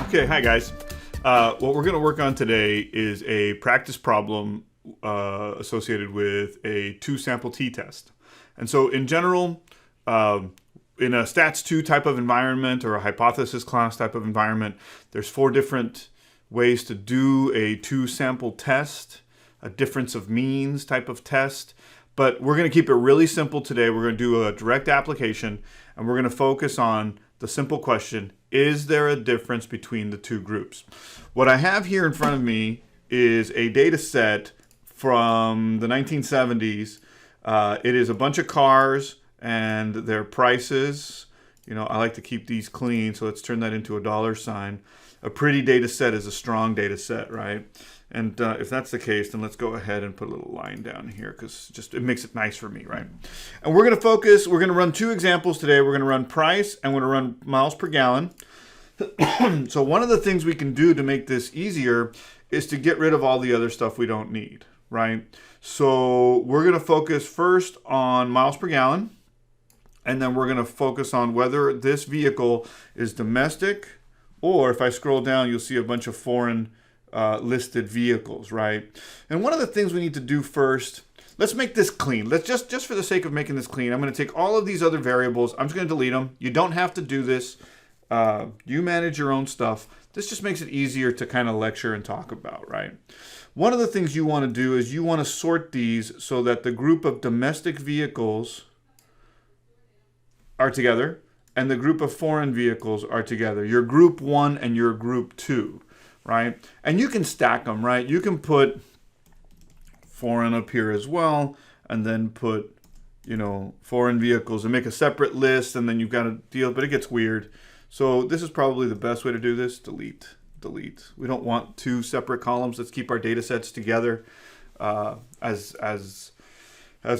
Okay, hi guys. What we're going to work on today is a practice problem associated with a two-sample t-test. And so in general, in a stats 2 type of environment or a hypothesis class type of environment, there's 4 different ways to do a two-sample test, a difference of means type of test. But we're going to keep it really simple today. We're going to do a direct application, and we're going to focus on the simple question, is there a difference between the two groups? What I have here in front of me is a data set from the 1970s. It is a bunch of cars and their prices. You know, I like to keep these clean, so let's turn that into a dollar sign. A pretty data set is a strong data set, right? And if that's the case, then let's go ahead and put a little line down here because just it makes it nice for me, right? And we're going to focus, we're going to run 2 examples today. We're going to run price and we're going to run miles per gallon. So one of the things we can do to make this easier is to get rid of all the other stuff we don't need, right? So we're going to focus first on miles per gallon, and then we're going to focus on whether this vehicle is domestic, or if I scroll down, you'll see a bunch of foreign listed vehicles, right? And one of the things we need to do first, let's make this clean. Let's just for the sake of making this clean, I'm going to take all of these other variables. I'm just going to delete them. You don't have to do this. You manage your own stuff. This just makes it easier to kind of lecture and talk about, right? One of the things you want to do is you want to sort these so that the group of domestic vehicles are together and the group of foreign vehicles are together. Your group 1 and your group 2. Right? And you can stack them, right? You can put foreign up here as well, and then put, you know, foreign vehicles and make a separate list, and then you've got to deal, but it gets weird. So this is probably the best way to do this. Delete, delete. We don't want 2 separate columns. Let's keep our data sets together as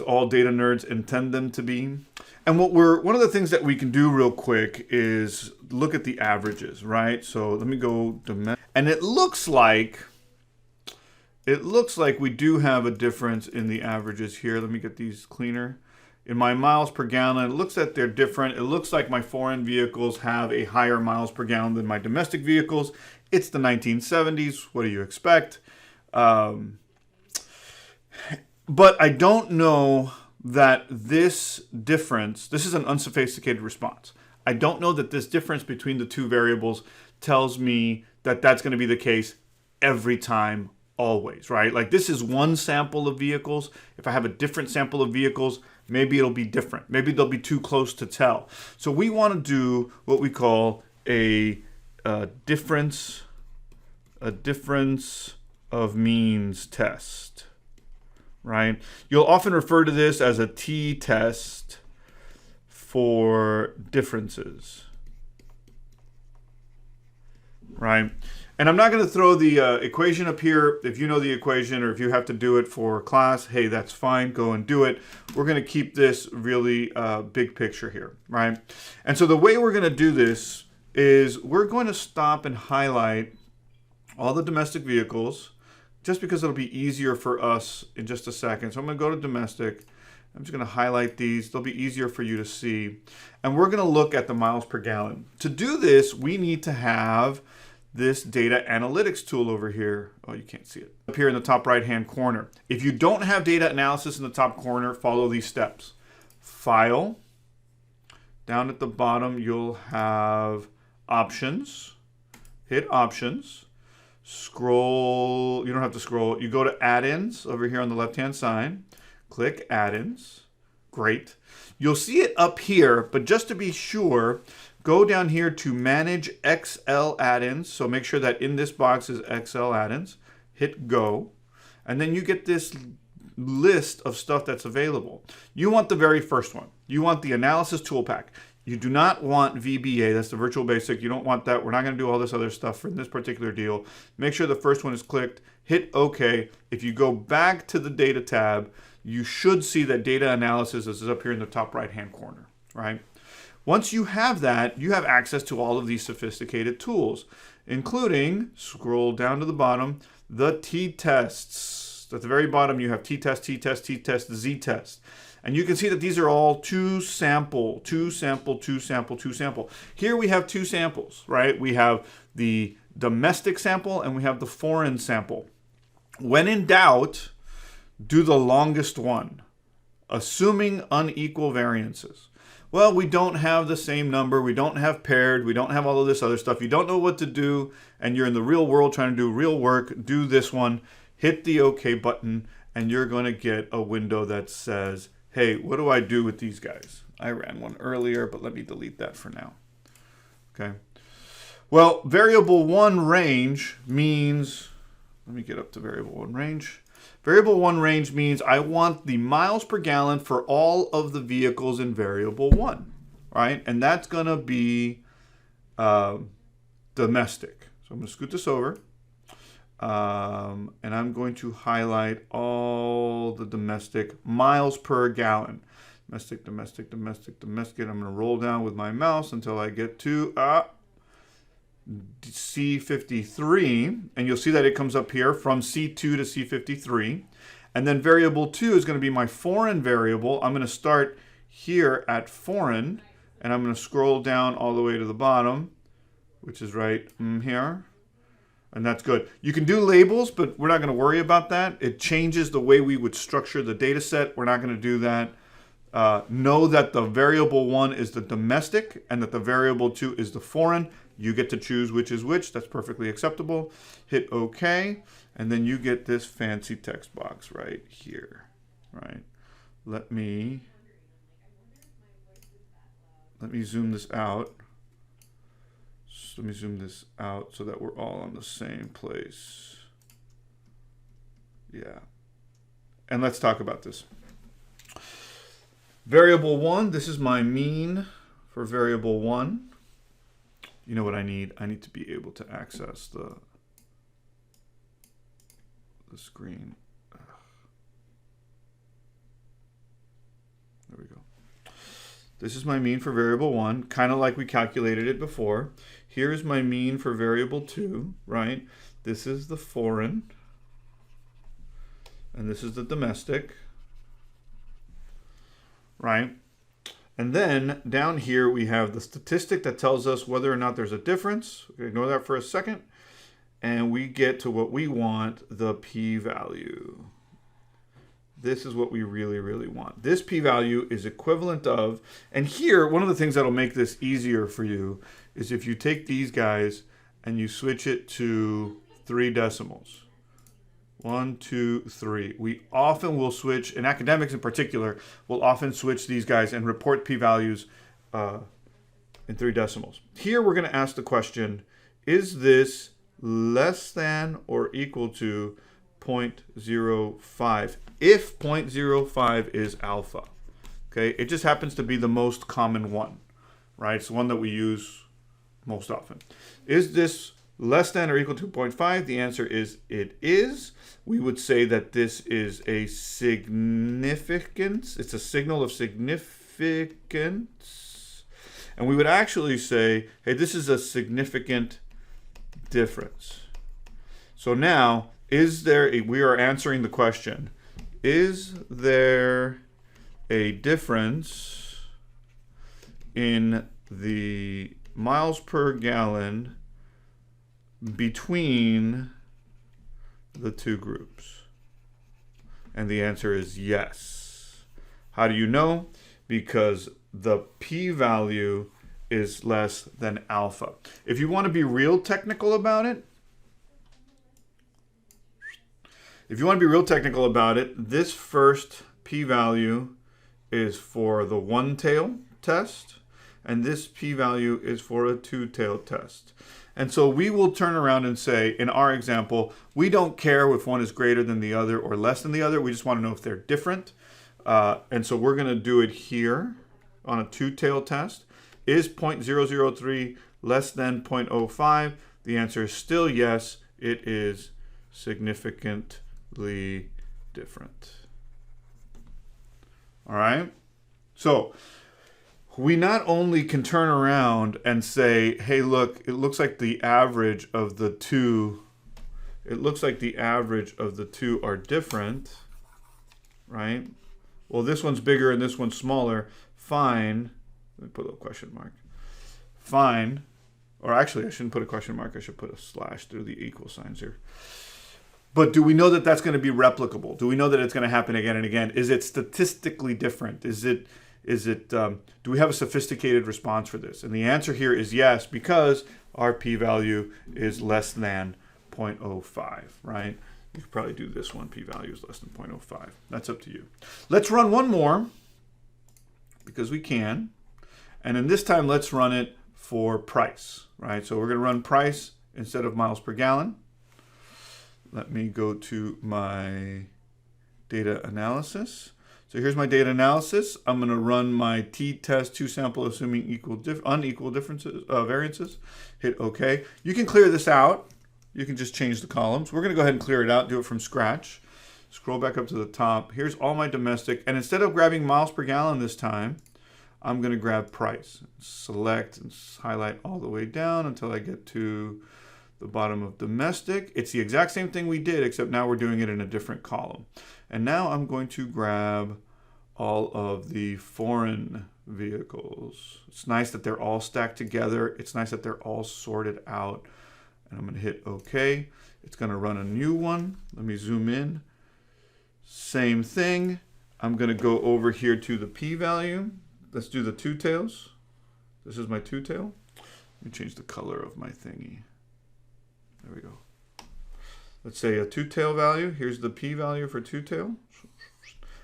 all data nerds intend them to be. And one of the things that we can do real quick is look at the averages, right? So let me go domestic. And it looks like we do have a difference in the averages here. Let me get these cleaner. In my miles per gallon, it looks like they're different. It looks like my foreign vehicles have a higher miles per gallon than my domestic vehicles. It's the 1970s. What do you expect? But I don't know that this difference, this is an unsophisticated response. I don't know that this difference between the 2 variables tells me that that's going to be the case every time, always, right? Like this is one sample of vehicles. If I have a different sample of vehicles, maybe it'll be different. Maybe they'll be too close to tell. So we want to do what we call a difference of means test. Right? You'll often refer to this as a t-test for differences. Right? And I'm not going to throw the equation up here. If you know the equation or if you have to do it for class, hey, that's fine. Go and do it. We're going to keep this really big picture here. Right? And so the way we're going to do this is we're going to stop and highlight all the domestic vehicles, just because it'll be easier for us in just a second. So I'm going to go to domestic. I'm just going to highlight these. They'll be easier for you to see. And we're going to look at the miles per gallon. To do this, we need to have this data analytics tool over here. Oh, you can't see it. Up here in the top right-hand corner. If you don't have data analysis in the top corner, follow these steps. File. Down at the bottom, you'll have options. Hit options. Scroll, you don't have to scroll. You go to add-ins over here on the left-hand side. Click add-ins. Great. You'll see it up here, but just to be sure, go down here to manage XL add-ins. So make sure that in this box is XL add-ins. Hit go. And then you get this list of stuff that's available. You want the very first one. You want the analysis tool pack. You do not want VBA, that's the virtual basic. You don't want that. We're not going to do all this other stuff for this particular deal. Make sure the first one is clicked. Hit OK. If you go back to the data tab, you should see that data analysis is up here in the top right-hand corner, right? Once you have that, you have access to all of these sophisticated tools, including, scroll down to the bottom, the t-tests t-tests. At the very bottom, you have t-test, t-test, t-test, z-test. And you can see that these are all two sample. Here we have two samples, right? We have the domestic sample and we have the foreign sample. When in doubt, do the longest one, assuming unequal variances. Well, we don't have the same number. We don't have paired. We don't have all of this other stuff. You don't know what to do, and you're in the real world trying to do real work. Do this one. Hit the OK button, and you're going to get a window that says, hey, what do I do with these guys? I ran one earlier, but let me delete that for now. Okay. Well, variable 1 range means, let me get up to variable 1 range. Variable 1 range means I want the miles per gallon for all of the vehicles in variable 1, right? And that's going to be domestic. So I'm going to scoot this over. And I'm going to highlight all the domestic miles per gallon. Domestic. I'm going to roll down with my mouse until I get to C53, and you'll see that it comes up here from C2 to C53. And then variable 2 is going to be my foreign variable. I'm going to start here at foreign, and I'm going to scroll down all the way to the bottom, which is right here. And that's good. You can do labels, but we're not going to worry about that. It changes the way we would structure the data set. We're not going to do that. Know that the variable 1 is the domestic and that the variable 2 is the foreign. You get to choose which is which. That's perfectly acceptable. Hit OK, and then you get this fancy text box right here. Right? Let me zoom this out. Let me zoom this out so that we're all on the same place. Yeah. And let's talk about this. Variable 1, this is my mean for variable 1. You know what I need? I need to be able to access the screen. There we go. This is my mean for variable 1, kind of like we calculated it before. Here's my mean for variable 2, right? This is the foreign, and this is the domestic, right? And then down here we have the statistic that tells us whether or not there's a difference. Ignore that for a second. And we get to what we want, the p-value. This is what we really, really want. This p-value is equivalent of, and here, one of the things that'll make this easier for you is if you take these guys and you switch it to 3 decimals. 1, 2, 3. We often will switch, in academics in particular, we'll often switch these guys and report p-values in 3 decimals. Here we're going to ask the question, is this less than or equal to 0.05 if 0.05 is alpha? Okay, it just happens to be the most common one, right? It's the one that we use most often. Is this less than or equal to 0.5? The answer is it is. We would say that this is a significance. It's a signal of significance. And we would actually say, hey, this is a significant difference. So now, we are answering the question, is there a difference in the miles per gallon between the two groups? And the answer is yes. How do you know? Because the p-value is less than alpha. If you want to be real technical about it, this first p-value is for the one-tail test, and this p-value is for a two-tail test. And so we will turn around and say, in our example, we don't care if one is greater than the other or less than the other. We just want to know if they're different. And so we're going to do it here on a two-tail test. Is 0.003 less than 0.05? The answer is still yes. It is significantly different. All right? So we not only can turn around and say, hey, look, it looks like the average of the two it looks like the average of the two are different, right? Well, this one's bigger and this one's smaller. Fine. Let me put a little question mark. Fine. Or actually, I shouldn't put a question mark. I should put a slash through the equal signs here. But do we know that that's going to be replicable? Do we know that it's going to happen again and again? Is it statistically different? Do we have a sophisticated response for this? And the answer here is yes, because our p-value is less than 0.05, right? You could probably do this one, p-value is less than 0.05. That's up to you. Let's run one more, because we can. And then this time, let's run it for price, right? So we're going to run price instead of miles per gallon. Let me go to my data analysis. So here's my data analysis. I'm going to run my t-test two-sample assuming unequal differences, variances. Hit OK. You can clear this out. You can just change the columns. We're going to go ahead and clear it out, do it from scratch. Scroll back up to the top. Here's all my domestic. And instead of grabbing miles per gallon this time, I'm going to grab price. Select and highlight all the way down until I get to the bottom of domestic. It's the exact same thing we did, except now we're doing it in a different column. And now I'm going to grab all of the foreign vehicles. It's nice that they're all stacked together. It's nice that they're all sorted out. And I'm going to hit OK. It's going to run a new one. Let me zoom in. Same thing. I'm going to go over here to the p-value. Let's do the two tails. This is my two tail. Let me change the color of my thingy. There we go. Let's say a two-tail value. Here's the p-value for two-tail.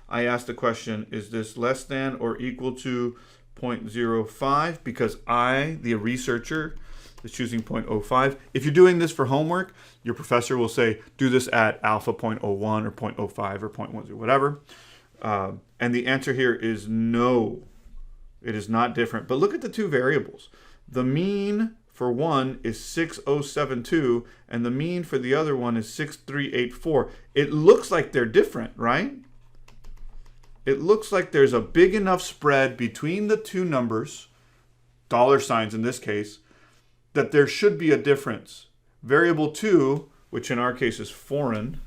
I asked the question, is this less than or equal to 0.05? Because I, the researcher, is choosing 0.05. If you're doing this for homework, your professor will say, do this at alpha 0.01 or 0.05 or 0.10, whatever. And the answer here is no. It is not different. But look at the two variables. The mean for one is 6072, and the mean for the other one is 6384. It looks like they're different, right? It looks like there's a big enough spread between the two numbers, dollar signs in this case, that there should be a difference. Variable 2, which in our case is foreign,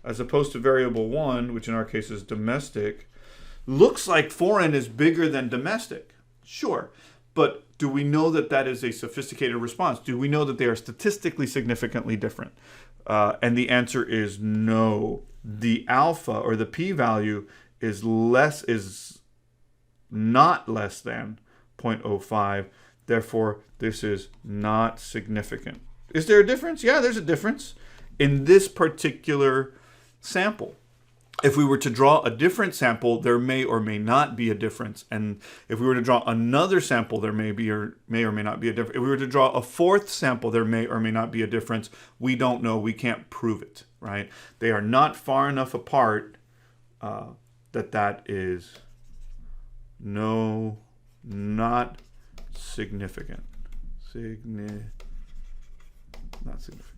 as opposed to variable 1, which in our case is domestic, looks like foreign is bigger than domestic. Sure, but do we know that that is a sophisticated response? Do we know that they are statistically significantly different? And the answer is no. The alpha or the p-value is not less than 0.05. Therefore, this is not significant. Is there a difference? Yeah, there's a difference in this particular sample. If we were to draw a different sample, there may or may not be a difference. And if we were to draw another sample, there may or may not be a difference. If we were to draw a fourth sample, there may or may not be a difference. We don't know. We can't prove it, right? They are not far enough apart that is not significant. Not significant.